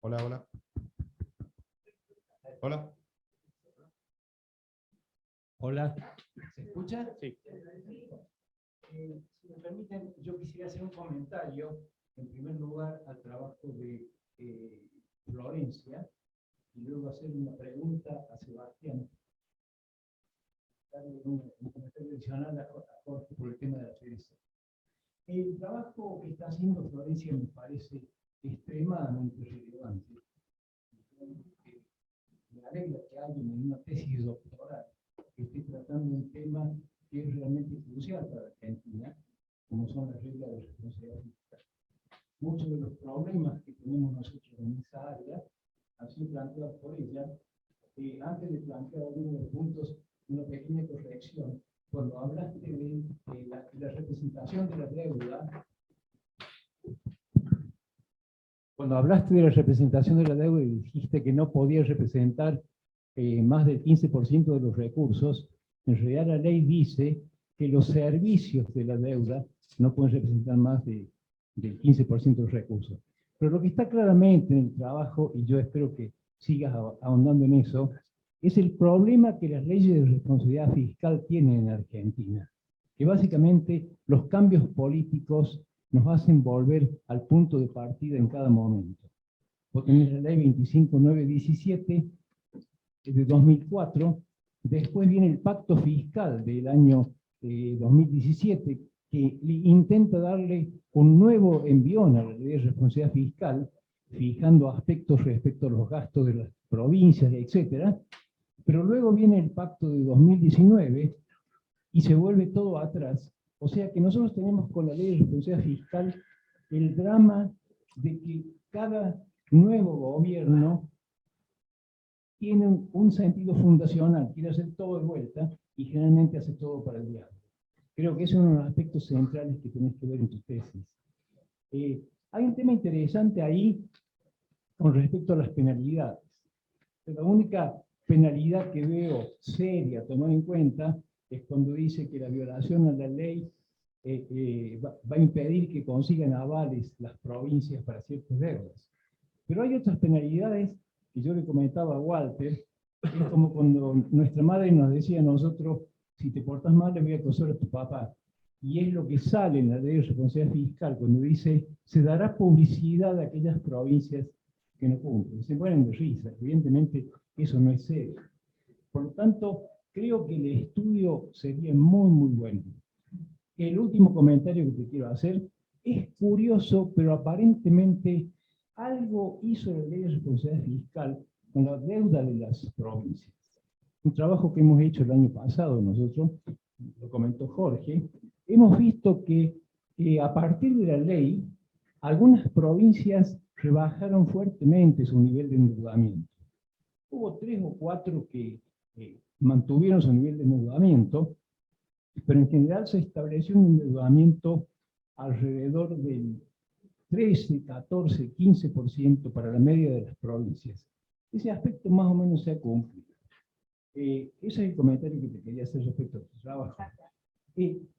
Hola, hola. Hola. Hola. ¿Se escucha? Sí. Si me permiten, yo quisiera hacer un comentario, en primer lugar, al trabajo de Florencia, y luego hacer una pregunta a Sebastián. Darle un comentario adicional a Jorge por el tema de la pereza. El trabajo que está haciendo Florencia me parece extremadamente relevante. Me alegra que alguien en una tesis doctoral esté tratando un tema que es realmente crucial para Argentina, como son las reglas de responsabilidad fiscal. Muchos de los problemas que tenemos nosotros en esa área han sido planteados por ella. Antes de plantear algunos de los puntos, una pequeña corrección. Cuando hablaste de la representación de la deuda, y dijiste que no podía representar más del 15% de los recursos, en realidad la ley dice que los servicios de la deuda no pueden representar más del 15% de los recursos. Pero lo que está claramente en el trabajo, y yo espero que sigas ahondando en eso, es el problema que las leyes de responsabilidad fiscal tienen en Argentina. Que básicamente los cambios políticos nos hacen volver al punto de partida en cada momento. Vos tenés la ley 25917 de 2004, después viene el pacto fiscal del año 2017, que intenta darle un nuevo envión a la ley de responsabilidad fiscal, fijando aspectos respecto a los gastos de las provincias, etc. Pero luego viene el pacto de 2019 y se vuelve todo atrás. O sea que nosotros tenemos con la ley de responsabilidad fiscal el drama de que cada nuevo gobierno tiene un sentido fundacional, quiere hacer todo de vuelta y generalmente hace todo para el diablo. Creo que ese es uno de los aspectos centrales que tenés que ver en tus tesis. Hay un tema interesante ahí con respecto a las penalidades. La única penalidad que veo seria a tomar en cuenta es cuando dice que la violación a la ley va a impedir que consigan avales las provincias para ciertas deudas. Pero hay otras penalidades que yo le comentaba a Walter, es como cuando nuestra madre nos decía a nosotros, si te portas mal le voy a acusar a tu papá. Y es lo que sale en la ley de responsabilidad fiscal, cuando dice, se dará publicidad a aquellas provincias que no cumplen. Se ponen de risa, evidentemente eso no es serio. Por lo tanto, creo que el estudio sería muy, muy bueno. El último comentario que te quiero hacer es curioso, pero aparentemente algo hizo la ley de responsabilidad fiscal con la deuda de las provincias. Un trabajo que hemos hecho el año pasado nosotros, lo comentó Jorge, hemos visto que a partir de la ley, algunas provincias rebajaron fuertemente su nivel de endeudamiento. Hubo 3 o 4 que mantuvieron su nivel de endeudamiento, pero en general se estableció un endeudamiento alrededor del 13, 14, 15% para la media de las provincias. Ese aspecto más o menos se ha cumplido. Ese es el comentario que te quería hacer respecto a tu trabajo.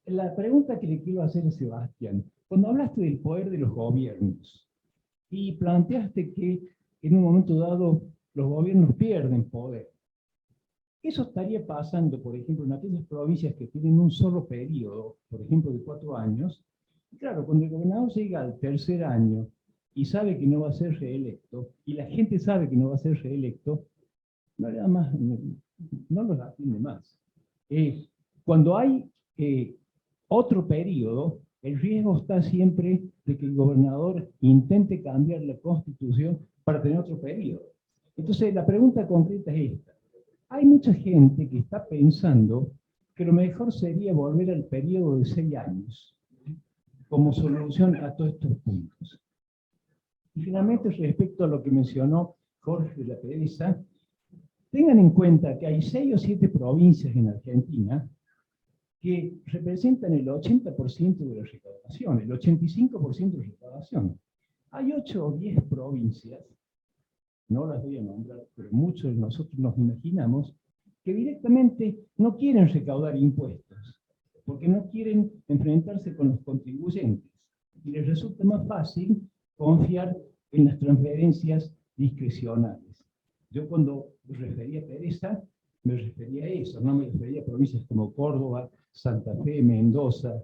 La pregunta que le quiero hacer a Sebastián, cuando hablaste del poder de los gobiernos y planteaste que en un momento dado los gobiernos pierden poder, eso estaría pasando, por ejemplo, en aquellas provincias que tienen un solo periodo, por ejemplo, de 4 años. Y claro, cuando el gobernador llega al tercer año y sabe que no va a ser reelecto, y la gente sabe que no va a ser reelecto, no le da más, no los atiende más. Cuando hay otro periodo, el riesgo está siempre de que el gobernador intente cambiar la constitución para tener otro periodo. Entonces, la pregunta concreta es esta. Hay mucha gente que está pensando que lo mejor sería volver al periodo de 6 años como solución a todos estos puntos. Y finalmente, respecto a lo que mencionó Jorge de la pereza, tengan en cuenta que hay 6 o 7 provincias en Argentina que representan el 80% de la recaudación, el 85% de la recaudación. Hay 8 o 10 provincias, no las voy a nombrar, pero muchos de nosotros nos imaginamos, que directamente no quieren recaudar impuestos, porque no quieren enfrentarse con los contribuyentes. Y les resulta más fácil confiar en las transferencias discrecionales. Yo cuando me refería a pereza, me refería a eso, no me refería a provincias como Córdoba, Santa Fe, Mendoza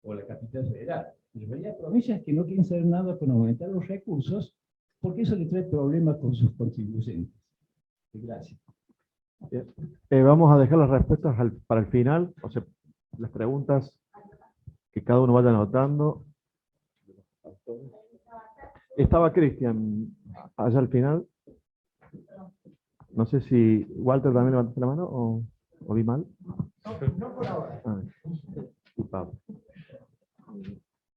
o la capital federal. Me refería a provincias que no quieren hacer nada con aumentar los recursos, porque eso le trae problemas con sus contribuyentes. Gracias. Vamos a dejar las respuestas para el final, o sea, las preguntas que cada uno vaya anotando. Estaba Cristian allá al final. No sé si Walter también levantó la mano o vi mal. No por ahora. Y Pablo.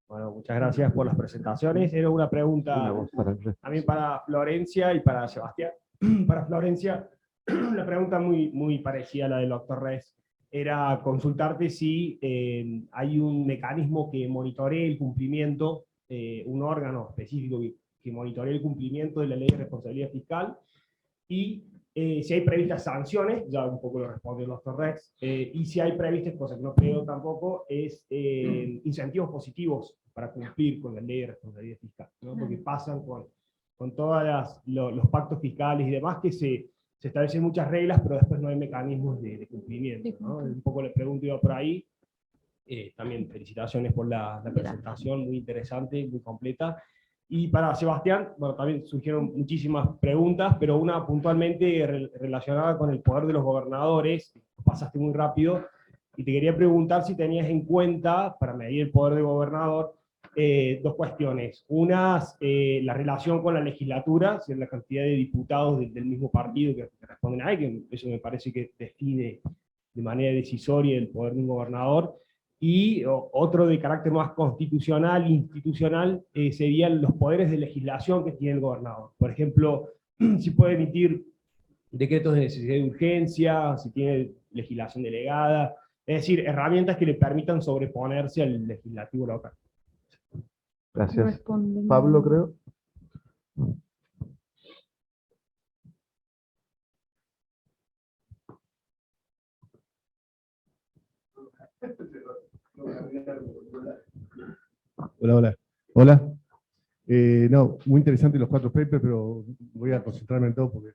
Bueno, muchas gracias por las presentaciones. Era una pregunta Una voz para el resto. también para Florencia y para Sebastián. Para Florencia, una pregunta muy parecida a la del doctor Res. Era consultarte si hay un mecanismo que monitoree el cumplimiento, un órgano específico que monitoree el cumplimiento de la ley de responsabilidad fiscal, y si hay previstas sanciones, ya un poco lo respondió el doctor Rex, y si hay previstas, cosa que no creo tampoco, es incentivos positivos para cumplir con la ley de responsabilidad fiscal, ¿no? Porque pasan con todos los pactos fiscales y demás, que se establecen muchas reglas, pero después no hay mecanismos de cumplimiento, ¿no? Un poco le pregunto yo por ahí. También felicitaciones por la presentación, muy interesante, muy completa. Y para Sebastián, bueno, también surgieron muchísimas preguntas, pero una puntualmente relacionada con el poder de los gobernadores. Pasaste muy rápido, y te quería preguntar si tenías en cuenta, para medir el poder del gobernador, dos cuestiones. Una, la relación con la legislatura, si es la cantidad de diputados del mismo partido que responden a él, que eso me parece que define de manera decisoria el poder de un gobernador. Y otro de carácter más constitucional, institucional, serían los poderes de legislación que tiene el gobernador. Por ejemplo, si puede emitir decretos de necesidad de urgencia, si tiene legislación delegada, es decir, herramientas que le permitan sobreponerse al legislativo local. Gracias. Pablo, creo. Hola. No, muy interesante los 4 papers, pero voy a concentrarme en todo porque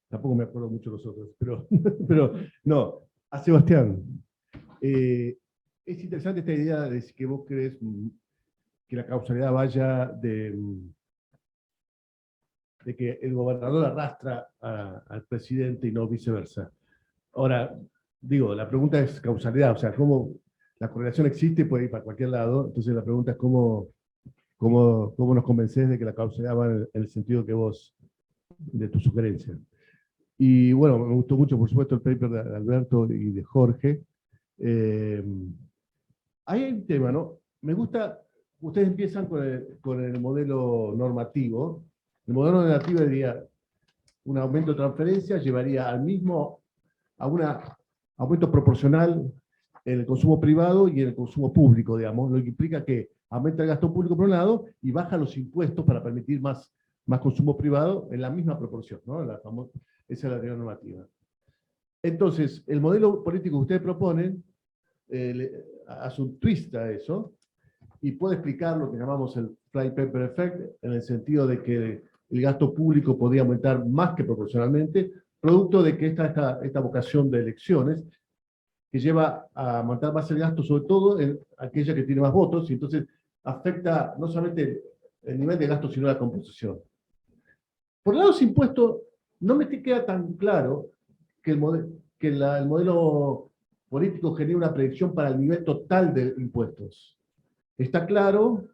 tampoco me acuerdo mucho de los otros. Pero no, a Sebastián. Es interesante esta idea de que vos crees que la causalidad vaya de que el gobernador arrastra al presidente y no viceversa. Ahora, digo, la pregunta es causalidad, o sea, cómo la correlación existe, puede ir para cualquier lado, entonces la pregunta es cómo nos convences de que la causalidad va en el sentido que vos, de tu sugerencia. Y bueno, me gustó mucho, por supuesto, el paper de Alberto y de Jorge. Hay un tema, ¿no? Me gusta, ustedes empiezan con el modelo normativo. El modelo normativo diría, un aumento de transferencia llevaría a un aumento proporcional en el consumo privado y en el consumo público, digamos, lo que implica que aumenta el gasto público por un lado y baja los impuestos para permitir más consumo privado en la misma proporción, ¿no? Esa es la teoría normativa. Entonces, el modelo político que ustedes proponen hace un twist a eso y puede explicar lo que llamamos el fly paper effect, en el sentido de que el gasto público podría aumentar más que proporcionalmente, producto de que esta vocación de elecciones que lleva a aumentar más el gasto, sobre todo en aquella que tiene más votos, y entonces afecta no solamente el nivel de gasto, sino la composición. Por el lado de los impuestos, no me queda tan claro que el modelo político genere una predicción para el nivel total de impuestos. Está claro,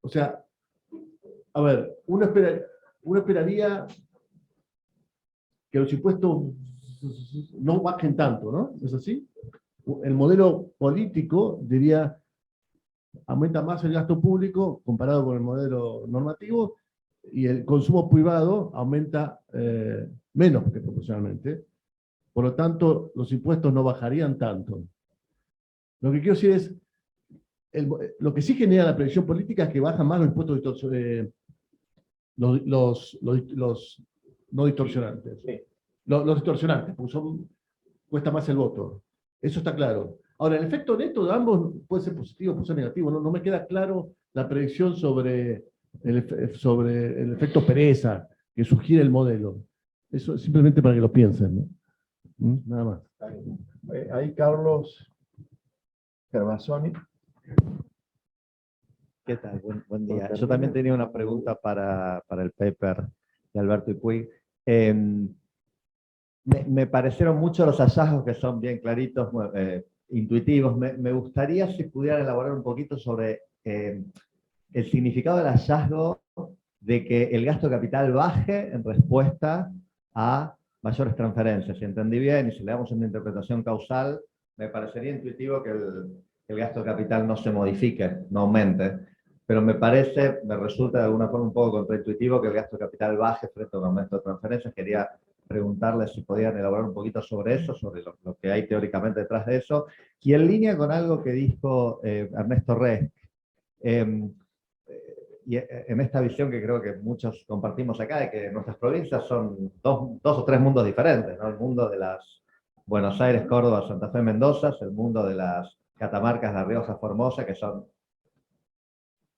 o sea, a ver, uno esperaría que los impuestos no bajen tanto, ¿no? ¿Es así? El modelo político diría, aumenta más el gasto público comparado con el modelo normativo, y el consumo privado aumenta menos que proporcionalmente. Por lo tanto, los impuestos no bajarían tanto. Lo que quiero decir es, lo que sí genera la predicción política es que bajan más los impuestos los no distorsionantes. Sí. Los distorsionantes, porque cuesta más el voto. Eso está claro. Ahora, el efecto neto de ambos puede ser positivo o puede ser negativo. No me queda claro la predicción sobre sobre el efecto pereza que sugiere el modelo. Eso es simplemente para que lo piensen, ¿no? Nada más. Ahí Carlos Gervasoni. ¿Qué tal? Buen día. Yo también tenía una pregunta para el paper de Alberto y Puig. Me parecieron mucho los hallazgos que son bien claritos, intuitivos. Me gustaría si pudieran elaborar un poquito sobre el significado del hallazgo de que el gasto de capital baje en respuesta a mayores transferencias. Si entendí bien y si le damos una interpretación causal, me parecería intuitivo que el gasto de capital no se modifique, no aumente. Pero me resulta de alguna forma un poco contraintuitivo que el gasto de capital baje frente a un aumento de transferencias. Quería preguntarles si podían elaborar un poquito sobre eso, sobre lo que hay teóricamente detrás de eso. Y en línea con algo que dijo Ernesto Resch, y en esta visión que creo que muchos compartimos acá, de que nuestras provincias son dos o tres mundos diferentes, ¿no? El mundo de las Buenos Aires, Córdoba, Santa Fe, Mendoza, el mundo de las Catamarcas, La Rioja, Formosa, que son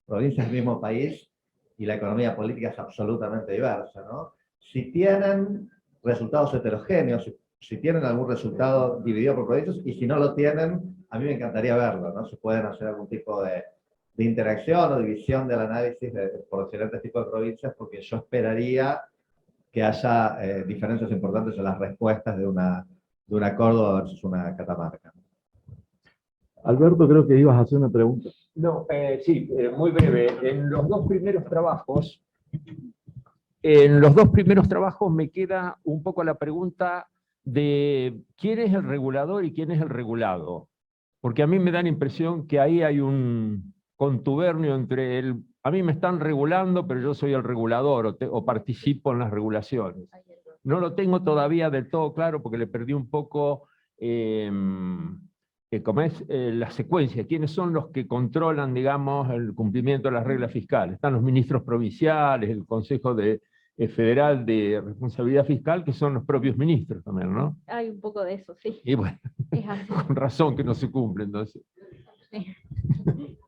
provincias del mismo país, y la economía política es absolutamente diversa, ¿no? Si tienen resultados heterogéneos, si tienen algún resultado dividido por provincias, y si no lo tienen, a mí me encantaría verlo, ¿no? Si pueden hacer algún tipo de interacción o división del análisis por diferentes tipos de provincias, porque yo esperaría que haya diferencias importantes en las respuestas de una Córdoba versus una Catamarca. Alberto, creo que ibas a hacer una pregunta. No, sí, muy breve. En los dos primeros trabajos me queda un poco la pregunta de quién es el regulador y quién es el regulado. Porque a mí me da la impresión que ahí hay un contubernio entre a mí me están regulando, pero yo soy el regulador o participo en las regulaciones. No lo tengo todavía del todo claro porque le perdí un poco la secuencia, quiénes son los que controlan, digamos, el cumplimiento de las reglas fiscales. Están los ministros provinciales, el Consejo Federal de Responsabilidad Fiscal, que son los propios ministros también, ¿no? Hay un poco de eso, sí. Y bueno, Es así. con razón que no se cumple, entonces. Sí.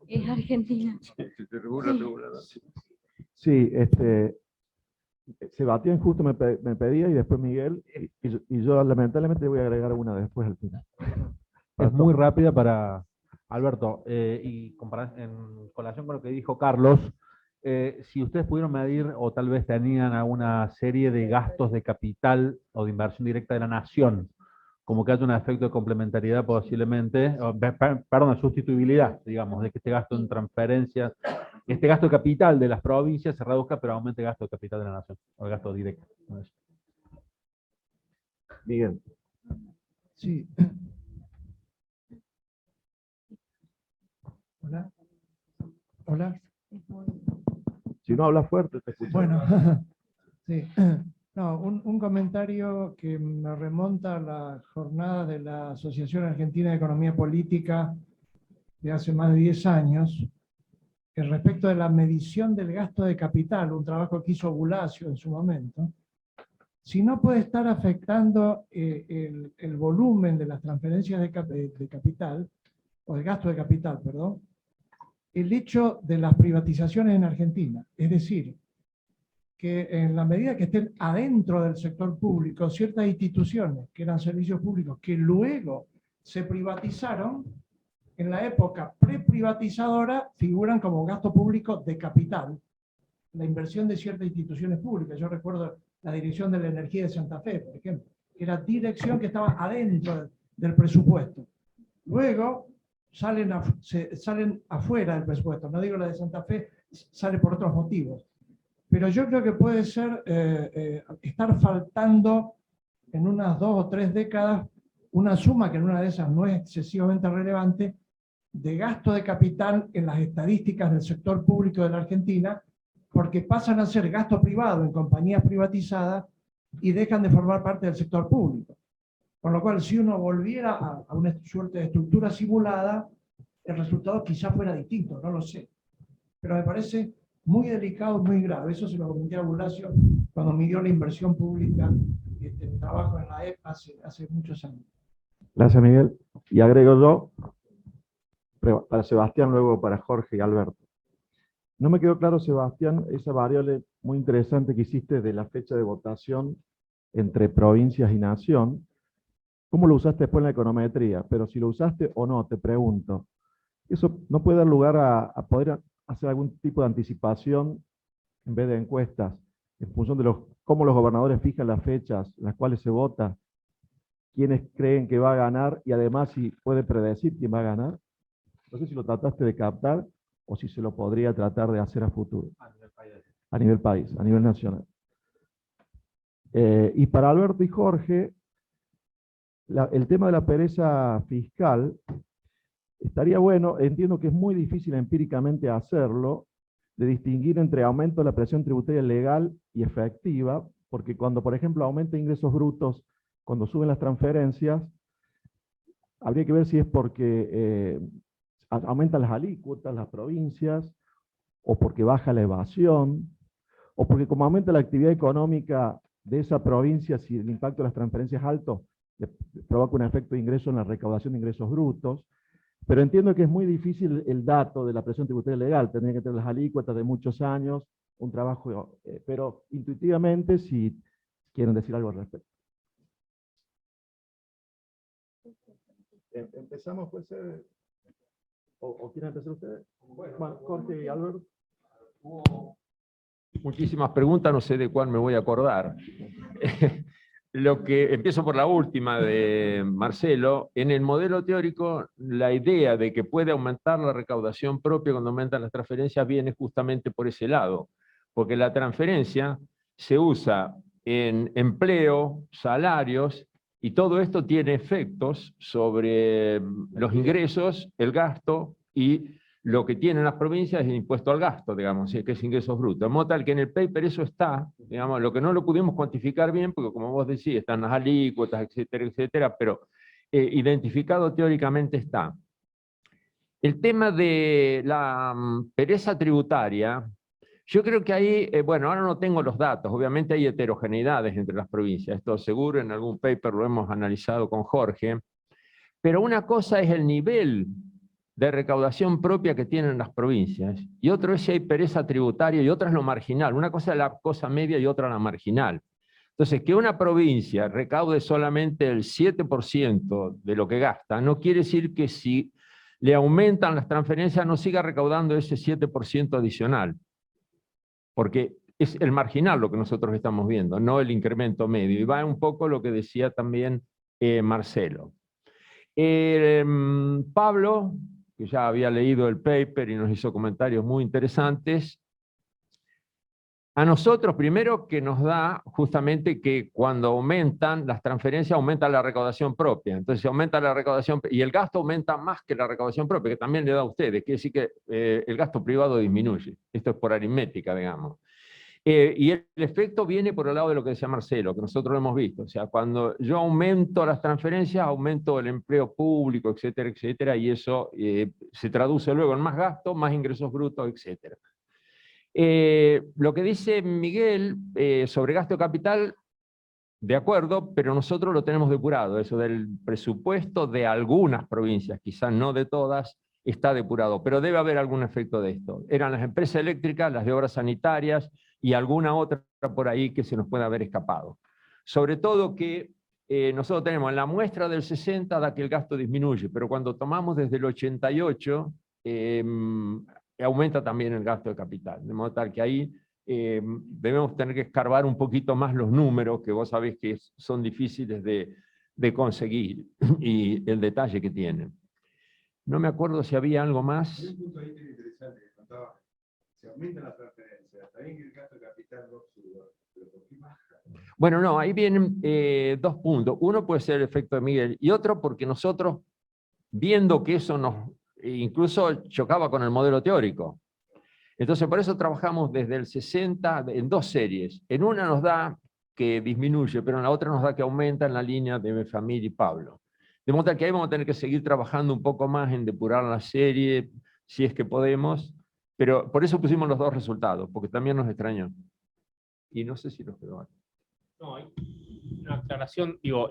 Es Argentina. Se regula, sí. Sí, Sebastián justo me pedía y después Miguel, y yo lamentablemente voy a agregar una después al final. Es muy rápida para Alberto, y en colación con lo que dijo Carlos, si ustedes pudieron medir o tal vez tenían alguna serie de gastos de capital o de inversión directa de la nación, como que haya un efecto de complementariedad posiblemente, perdón, de sustituibilidad, digamos, de que este gasto en transferencias, este gasto de capital de las provincias se reduzca, pero aumente el gasto de capital de la nación, o el gasto directo. Miguel. Sí. Hola. Hola. Si no hablas fuerte, te escucho. Bueno, sí. No, un comentario que me remonta a la jornada de la Asociación Argentina de Economía Política de hace más de 10 años, que respecto de la medición del gasto de capital, un trabajo que hizo Bulacio en su momento, si no puede estar afectando el volumen de las transferencias de capital, o el gasto de capital, perdón, el hecho de las privatizaciones en Argentina. Es decir, que en la medida que estén adentro del sector público, ciertas instituciones que eran servicios públicos que luego se privatizaron, en la época preprivatizadora figuran como gasto público de capital, la inversión de ciertas instituciones públicas. Yo recuerdo la Dirección de la Energía de Santa Fe, por ejemplo, que era dirección que estaba adentro del presupuesto. Luego salen afuera del presupuesto. No digo la de Santa Fe, sale por otros motivos. Pero yo creo que puede ser estar faltando en unas 2 o 3 décadas una suma que en una de esas no es excesivamente relevante de gasto de capital en las estadísticas del sector público de la Argentina, porque pasan a ser gasto privado en compañías privatizadas y dejan de formar parte del sector público. Con lo cual, si uno volviera a una suerte de estructura simulada, el resultado quizá fuera distinto, no lo sé. Pero me parece muy delicado, muy grave. Eso se lo comenté a Bulacio cuando midió la inversión pública en trabajo en la EPA hace muchos años. Gracias, Miguel. Y agrego yo, para Sebastián, luego para Jorge y Alberto. No me quedó claro, Sebastián, esa variable muy interesante que hiciste de la fecha de votación entre provincias y nación. ¿Cómo lo usaste después en la econometría? Pero si lo usaste o no, te pregunto. Eso no puede dar lugar a poder hacer algún tipo de anticipación en vez de encuestas, en función de cómo los gobernadores fijan las fechas en las cuales se vota, quiénes creen que va a ganar y además si puede predecir quién va a ganar. No sé si lo trataste de captar o si se lo podría tratar de hacer a futuro. A nivel país, a nivel nacional. Y para Alberto y Jorge, el tema de la pereza fiscal estaría bueno, entiendo que es muy difícil empíricamente hacerlo, de distinguir entre aumento de la presión tributaria legal y efectiva, porque cuando, por ejemplo, aumenta ingresos brutos, cuando suben las transferencias, habría que ver si es porque aumentan las alícuotas, las provincias, o porque baja la evasión, o porque como aumenta la actividad económica de esa provincia, si el impacto de las transferencias es alto, provoca un efecto de ingreso en la recaudación de ingresos brutos. Pero entiendo que es muy difícil el dato de la presión tributaria legal, tendría que tener las alícuotas de muchos años, un trabajo, pero intuitivamente, si quieren decir algo al respecto. Empezamos, puede ser, o quieren empezar ustedes. Bueno, Jorge y Alberto. Muchísimas preguntas, no sé de cuál me voy a acordar. Empiezo por la última de Marcelo. En el modelo teórico, la idea de que puede aumentar la recaudación propia cuando aumentan las transferencias viene justamente por ese lado, porque la transferencia se usa en empleo, salarios, y todo esto tiene efectos sobre los ingresos, el gasto y lo que tienen las provincias es el impuesto al gasto, digamos, que es ingresos brutos. De modo tal que en el paper eso está, digamos, lo que no lo pudimos cuantificar bien, porque como vos decís, están las alícuotas, etcétera, pero identificado teóricamente está. El tema de la pereza tributaria, yo creo que ahí, bueno, ahora no tengo los datos, obviamente hay heterogeneidades entre las provincias, esto seguro en algún paper lo hemos analizado con Jorge, pero una cosa es el nivel de recaudación propia que tienen las provincias, y otro es si hay pereza tributaria, y otra es lo marginal. Una cosa es la cosa media y otra la marginal. Entonces, que una provincia recaude solamente el 7% de lo que gasta, no quiere decir que si le aumentan las transferencias no siga recaudando ese 7% adicional, porque es el marginal lo que nosotros estamos viendo, no el incremento medio, y va un poco lo que decía también Marcelo. Pablo, que ya había leído el paper y nos hizo comentarios muy interesantes, a nosotros primero que nos da justamente que cuando aumentan las transferencias aumenta la recaudación propia, entonces aumenta la recaudación y el gasto aumenta más que la recaudación propia, que también le da a ustedes, quiere decir que el gasto privado disminuye, esto es por aritmética, digamos. Y el efecto viene por el lado de lo que decía Marcelo, que nosotros lo hemos visto. O sea, cuando yo aumento las transferencias, aumento el empleo público, etcétera, y eso se traduce luego en más gasto, más ingresos brutos, etcétera. Lo que dice Miguel sobre gasto de capital, de acuerdo, pero nosotros lo tenemos depurado. Eso del presupuesto de algunas provincias, quizás no de todas, está depurado, pero debe haber algún efecto de esto. Eran las empresas eléctricas, las de obras sanitarias y alguna otra por ahí que se nos puede haber escapado. Sobre todo que nosotros tenemos en la muestra del 60 da que el gasto disminuye, pero cuando tomamos desde el 88 aumenta también el gasto de capital, de modo tal que ahí debemos tener que escarbar un poquito más los números, que vos sabés que son difíciles de conseguir, y el detalle que tienen. No me acuerdo si había algo más. Hay un punto ahí que es interesante, que contaba, se aumenta la transferencia, está bien que el gasto de capital no suba, pero ¿por qué baja? Bueno, no, ahí vienen dos puntos. Uno puede ser el efecto de Miguel, y otro porque nosotros, viendo que eso nos incluso chocaba con el modelo teórico, entonces por eso trabajamos desde el 60 en dos series. En una nos da que disminuye, pero en la otra nos da que aumenta en la línea de Familia y Pablo. De modo que ahí vamos a tener que seguir trabajando un poco más en depurar la serie, si es que podemos, pero por eso pusimos los dos resultados, porque también nos extrañó. Y no sé si nos quedó algo. No, hay una aclaración, digo,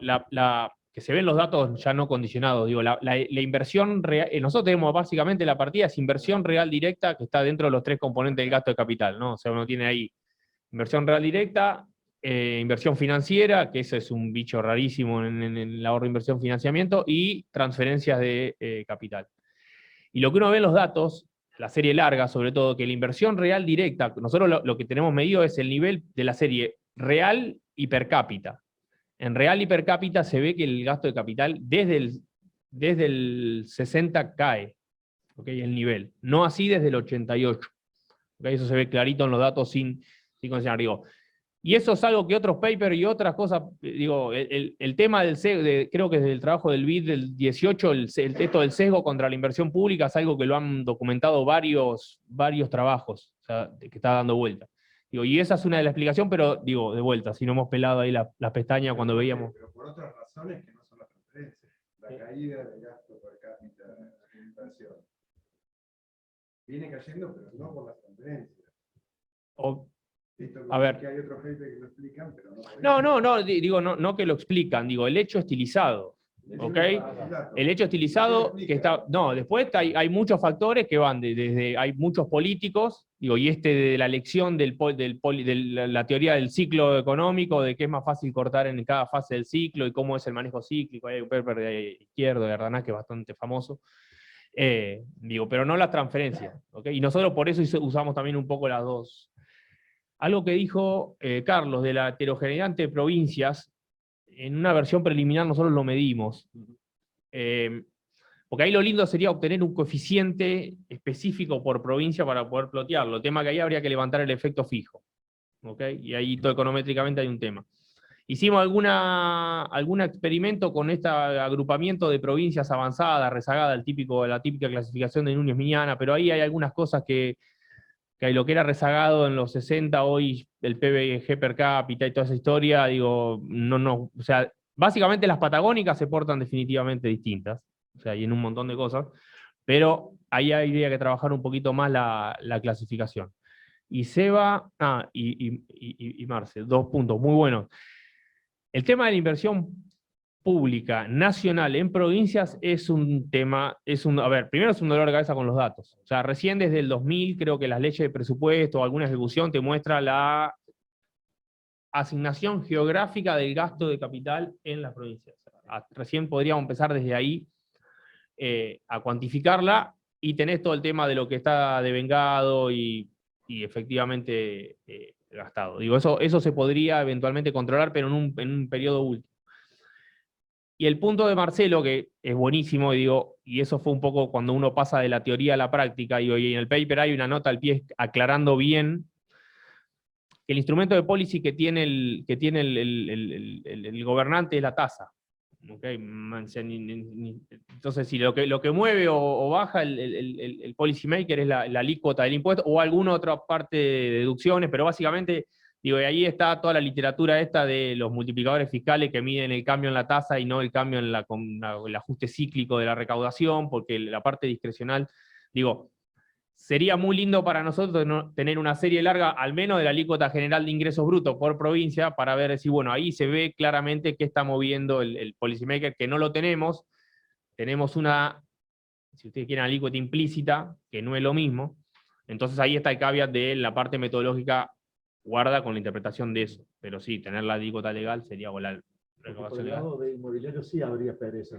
que se ven los datos ya no condicionados. Digo, la inversión real, nosotros tenemos básicamente la partida es inversión real directa que está dentro de los 3 componentes del gasto de capital, ¿no? O sea, uno tiene ahí inversión real directa, inversión financiera, que ese es un bicho rarísimo en el ahorro, inversión, financiamiento, y transferencias de capital. Y lo que uno ve en los datos, la serie larga sobre todo, que la inversión real directa, nosotros lo que tenemos medido es el nivel de la serie real y per cápita. En real y per cápita se ve que el gasto de capital desde el 60 cae, ¿okay? El nivel. No así desde el 88. ¿Okay? Eso se ve clarito en los datos sin considerar. Digo, y eso es algo que otros papers y otras cosas, digo, el tema del sesgo, creo que desde el trabajo del BID del 18, el texto del sesgo contra la inversión pública es algo que lo han documentado varios trabajos, o sea, que está dando vuelta. Digo, y esa es una de las explicaciones, pero digo, de vuelta, si no hemos pelado ahí las pestañas cuando veíamos. Pero por otras razones que no son las transferencias. La caída del gasto per cápita en inversión viene cayendo, pero no por las transferencias. A ver. Que hay otros papers que lo explican, pero no, digo, no que lo explican, digo, el hecho estilizado. ¿Ok? El hecho estilizado que está. No, después hay muchos factores que van desde. Hay muchos políticos, digo, y de la elección de la teoría del ciclo económico, de que es más fácil cortar en cada fase del ciclo y cómo es el manejo cíclico. Hay un paper de Izquierdo, de Ardanaz, que es bastante famoso. Digo, pero no las transferencias. ¿Okay? Y nosotros por eso usamos también un poco las dos. Algo que dijo Carlos de la heterogeneidad entre provincias. En una versión preliminar nosotros lo medimos. Porque ahí lo lindo sería obtener un coeficiente específico por provincia para poder plotearlo. El tema que ahí habría que levantar el efecto fijo. ¿Okay? Y ahí todo econométricamente hay un tema. Hicimos algún experimento con este agrupamiento de provincias avanzadas, rezagadas, la típica clasificación de Núñez-Miñana, pero ahí hay algunas cosas que lo que era rezagado en los 60, hoy el PBG per cápita y toda esa historia, digo, o sea, básicamente las patagónicas se portan definitivamente distintas, o sea, y en un montón de cosas, pero ahí habría que trabajar un poquito más la clasificación. Y Seba, y Marce, 2 puntos muy buenos. El tema de la inversión pública nacional en provincias es un tema, a ver, primero es un dolor de cabeza con los datos. O sea, recién desde el 2000 creo que las leyes de presupuesto o alguna ejecución te muestra la asignación geográfica del gasto de capital en las provincias. Recién podríamos empezar desde ahí a cuantificarla y tenés todo el tema de lo que está devengado y efectivamente gastado. Digo, eso se podría eventualmente controlar, pero en un periodo último. Y el punto de Marcelo, que es buenísimo, y eso fue un poco cuando uno pasa de la teoría a la práctica, y en el paper hay una nota al pie aclarando bien que el instrumento de policy que tiene el gobernante es la tasa. ¿Okay? Entonces, si lo que mueve o baja el policy maker es la alícuota del impuesto, o alguna otra parte de deducciones, pero básicamente... Digo, y ahí está toda la literatura esta de los multiplicadores fiscales que miden el cambio en la tasa y no el cambio en el ajuste cíclico de la recaudación, porque la parte discrecional, digo, sería muy lindo para nosotros tener una serie larga, al menos de la alícuota general de ingresos brutos por provincia, para ver si, bueno, ahí se ve claramente qué está moviendo el policymaker, que no lo tenemos. Tenemos una, si ustedes quieren, alícuota implícita, que no es lo mismo. Entonces ahí está el caveat de la parte metodológica. Guarda con la interpretación de eso, pero sí, tener la alícuota legal sería volar. Por el lado de inmobiliario sí habría pereza.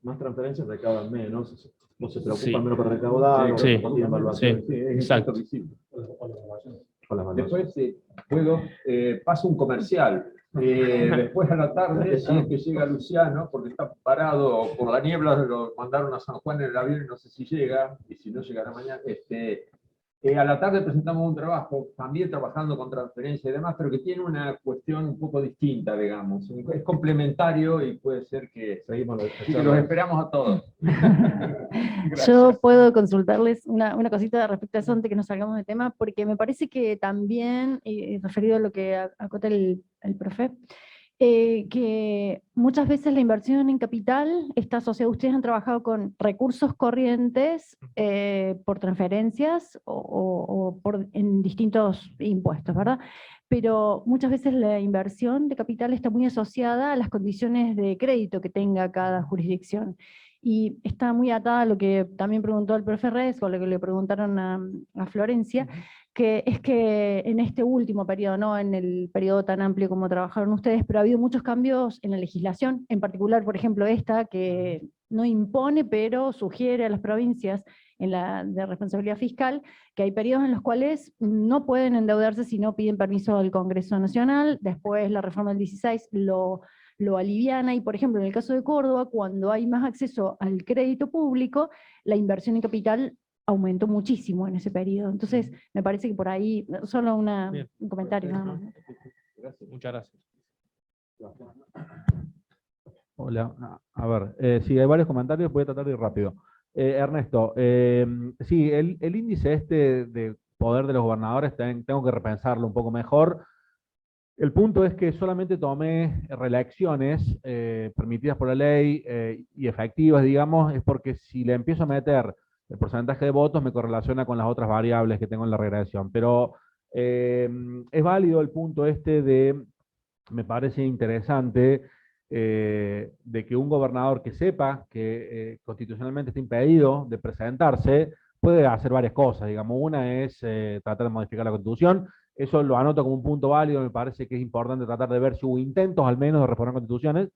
Más transferencias recaudan menos, no se preocupan menos para recaudar, no tienen evaluación. Exacto. Después paso un comercial. Después a la tarde, si es que llega Luciano, porque está parado por la niebla, lo mandaron a San Juan en el avión y no sé si llega, y si no llegará mañana. A la tarde presentamos un trabajo, también trabajando con transferencia y demás, pero que tiene una cuestión un poco distinta, digamos. Es complementario y puede ser que los esperamos a todos. Yo puedo consultarles una cosita respecto a eso antes que nos salgamos de tema, porque me parece que también, referido a lo que acota el profe, Que muchas veces la inversión en capital está asociada, ustedes han trabajado con recursos corrientes por transferencias en distintos impuestos, ¿verdad? Pero muchas veces la inversión de capital está muy asociada a las condiciones de crédito que tenga cada jurisdicción. Y está muy atada a lo que también preguntó el profe Reyes, o lo que le preguntaron a Florencia, que es que en este último periodo, no en el periodo tan amplio como trabajaron ustedes, pero ha habido muchos cambios en la legislación, en particular, por ejemplo, esta que no impone, pero sugiere a las provincias en la de responsabilidad fiscal, que hay periodos en los cuales no pueden endeudarse si no piden permiso del Congreso Nacional. Después la reforma del 16 lo aliviana, y por ejemplo en el caso de Córdoba, cuando hay más acceso al crédito público, la inversión en capital aumentó muchísimo en ese periodo. Entonces, me parece que por ahí, solo un comentario nada más. Gracias. Muchas gracias. Hola, a ver, sí, hay varios comentarios, voy a tratar de ir rápido. Ernesto, sí, el índice este de poder de los gobernadores tengo que repensarlo un poco mejor. El punto es que solamente tomé reelecciones permitidas por la ley y efectivas, digamos, es porque si le empiezo a meter el porcentaje de votos me correlaciona con las otras variables que tengo en la regresión. Pero es válido el punto este de, me parece interesante, de que un gobernador que sepa que constitucionalmente está impedido de presentarse, puede hacer varias cosas. Digamos, una es tratar de modificar la Constitución. Eso lo anoto como un punto válido, me parece que es importante tratar de ver si hubo intentos al menos de reformar constituciones.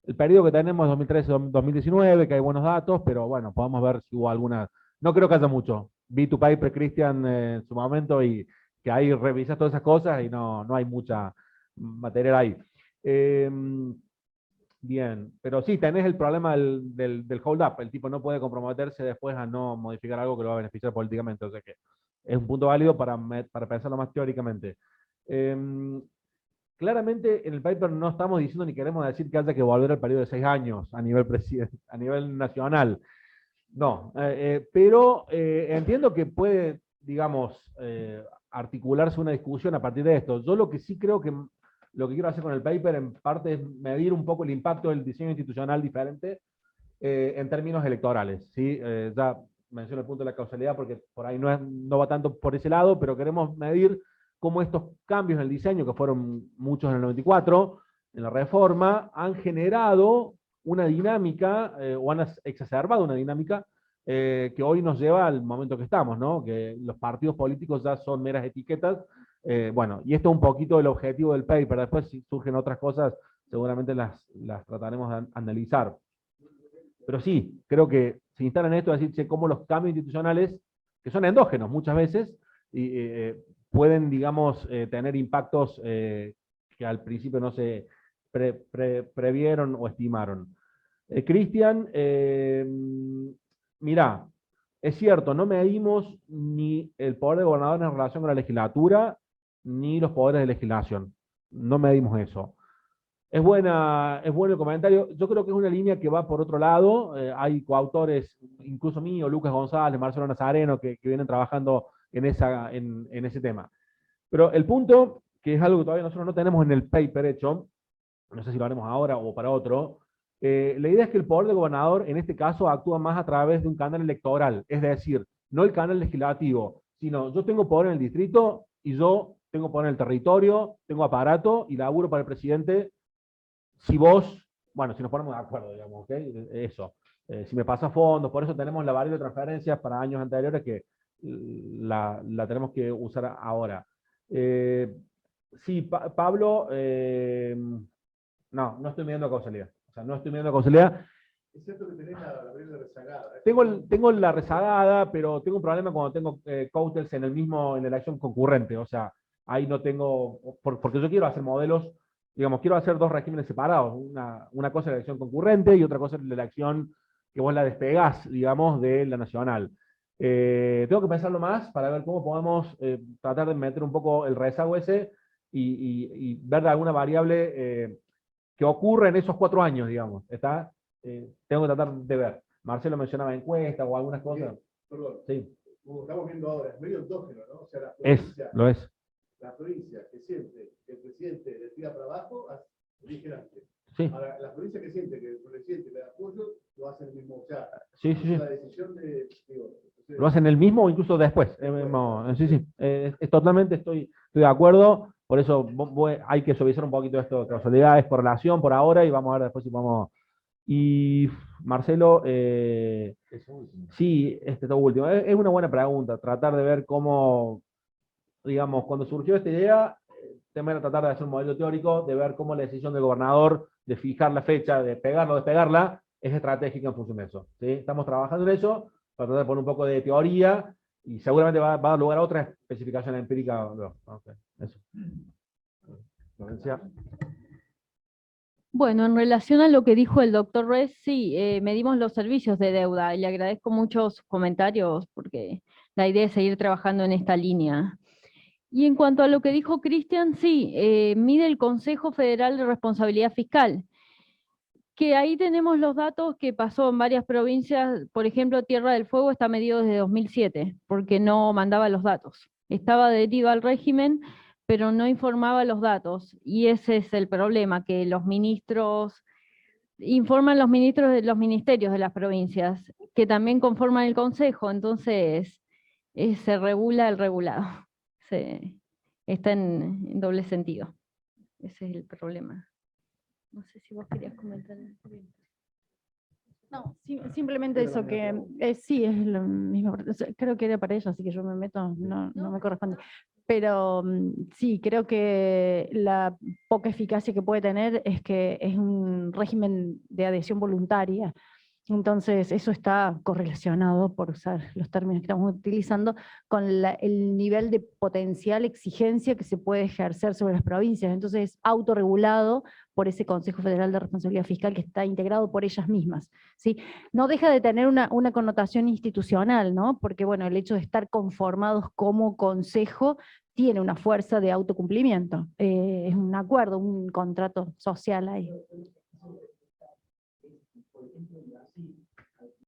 El periodo que tenemos es 2013-2019, que hay buenos datos, pero bueno, podemos ver si hubo alguna. No creo que haya mucho. Vi tu paper, Cristian, en su momento, y que ahí revisas todas esas cosas y no hay mucha material ahí. Bien, pero sí, tenés el problema del hold up. El tipo no puede comprometerse después a no modificar algo que lo va a beneficiar políticamente. O sea que es un punto válido para pensarlo más teóricamente. Claramente en el paper no estamos diciendo ni queremos decir que haya que volver al periodo de 6 años a nivel nacional. No, pero entiendo que puede, digamos, articularse una discusión a partir de esto. Yo lo que sí creo que lo que quiero hacer con el paper en parte es medir un poco el impacto del diseño institucional diferente en términos electorales. ¿Sí? Ya menciono el punto de la causalidad porque por ahí no va tanto por ese lado, pero queremos medir cómo estos cambios en el diseño, que fueron muchos en el 94, en la reforma, han generado una dinámica o han exacerbado una dinámica que hoy nos lleva al momento que estamos, ¿no? Que los partidos políticos ya son meras etiquetas. Bueno, y esto es un poquito el objetivo del paper. Después, si surgen otras cosas, seguramente las trataremos de analizar. Pero sí, creo que se instala en esto, decir, cómo los cambios institucionales, que son endógenos muchas veces, pueden, digamos, tener impactos que al principio no se previeron o estimaron. Cristian, mirá, es cierto, no medimos ni el poder de gobernador en relación con la legislatura, ni los poderes de legislación. No medimos eso. Es bueno el comentario. Yo creo que es una línea que va por otro lado. Hay coautores, incluso mío, Lucas González, Marcelo Nazareno, que vienen trabajando en ese tema. Pero el punto, que es algo que todavía nosotros no tenemos en el paper hecho, no sé si lo haremos ahora o para otro, la idea es que el poder del gobernador, en este caso, actúa más a través de un canal electoral, es decir, no el canal legislativo, sino yo tengo poder en el distrito y yo tengo poder en el territorio, tengo aparato y laburo para el presidente. Si vos, bueno, si nos ponemos de acuerdo, digamos, ¿ok? Eso. Si me pasa fondos, por eso tenemos la variable de transferencias para años anteriores que la tenemos que usar ahora. Sí, Pablo, no estoy midiendo causalidad. O sea, no estoy midiendo causalidad. Es cierto que tenés la variable rezagada. Tengo la rezagada, pero tengo un problema cuando tengo cautels en la elección concurrente. O sea, ahí no tengo, porque yo quiero hacer modelos, digamos, quiero hacer dos regímenes separados. Una cosa es la elección concurrente y otra cosa es la elección que vos la despegás, digamos, de la nacional. Tengo que pensarlo más para ver cómo podemos tratar de meter un poco el rezago ese y ver alguna variable que ocurre en esos 4 años, digamos. ¿Está? Tengo que tratar de ver. Marcelo mencionaba encuestas o algunas cosas. Perdón. Sí. Como estamos viendo ahora, es medio endógeno, ¿no? O sea, lo es. La provincia que siente que el presidente le tira para abajo, dije antes. Sí. Ahora, la provincia que siente que el presidente le da apoyo, lo hace el mismo. O sea, Sí, sí, sí. la decisión de. ¿Lo hacen el mismo o incluso después? Sí, sí. Totalmente estoy de acuerdo. Por eso hay que suavizar un poquito esto. Causalidades, correlación por ahora y vamos a ver después si vamos. Y Marcelo, sí, todo último. Es una buena pregunta. Tratar de ver cómo, digamos, cuando surgió esta idea, también a tratar de hacer un modelo teórico, de ver cómo la decisión del gobernador de fijar la fecha, de pegarla o despegarla, es estratégica en función de eso. ¿Sí? Estamos trabajando en eso, para tratar de poner un poco de teoría, y seguramente va a dar lugar a otra especificación empírica. Okay, eso. Florencia. Bueno, en relación a lo que dijo el doctor Res, sí, medimos los servicios de deuda y le agradezco mucho sus comentarios porque la idea es seguir trabajando en esta línea. Y en cuanto a lo que dijo Cristian, sí, mide el Consejo Federal de Responsabilidad Fiscal, que ahí tenemos los datos que pasó en varias provincias. Por ejemplo, Tierra del Fuego está medido desde 2007, porque no mandaba los datos. Estaba adherido al régimen, pero no informaba los datos. Y ese es el problema, que los ministros, informan los ministros de los ministerios de las provincias, que también conforman el Consejo, entonces se regula el regulado. Está en doble sentido. Ese es el problema. No sé si vos querías comentar. No, simplemente eso, que sí, es lo mismo. Creo que era para ella, así que yo me meto, no me corresponde. Pero sí, creo que la poca eficacia que puede tener es que es un régimen de adhesión voluntaria. Entonces, eso está correlacionado, por usar los términos que estamos utilizando, con el nivel de potencial exigencia que se puede ejercer sobre las provincias. Entonces, es autorregulado por ese Consejo Federal de Responsabilidad Fiscal que está integrado por ellas mismas, ¿sí? No deja de tener una connotación institucional, ¿no? Porque, bueno, el hecho de estar conformados como consejo tiene una fuerza de autocumplimiento. Es un acuerdo, un contrato social ahí.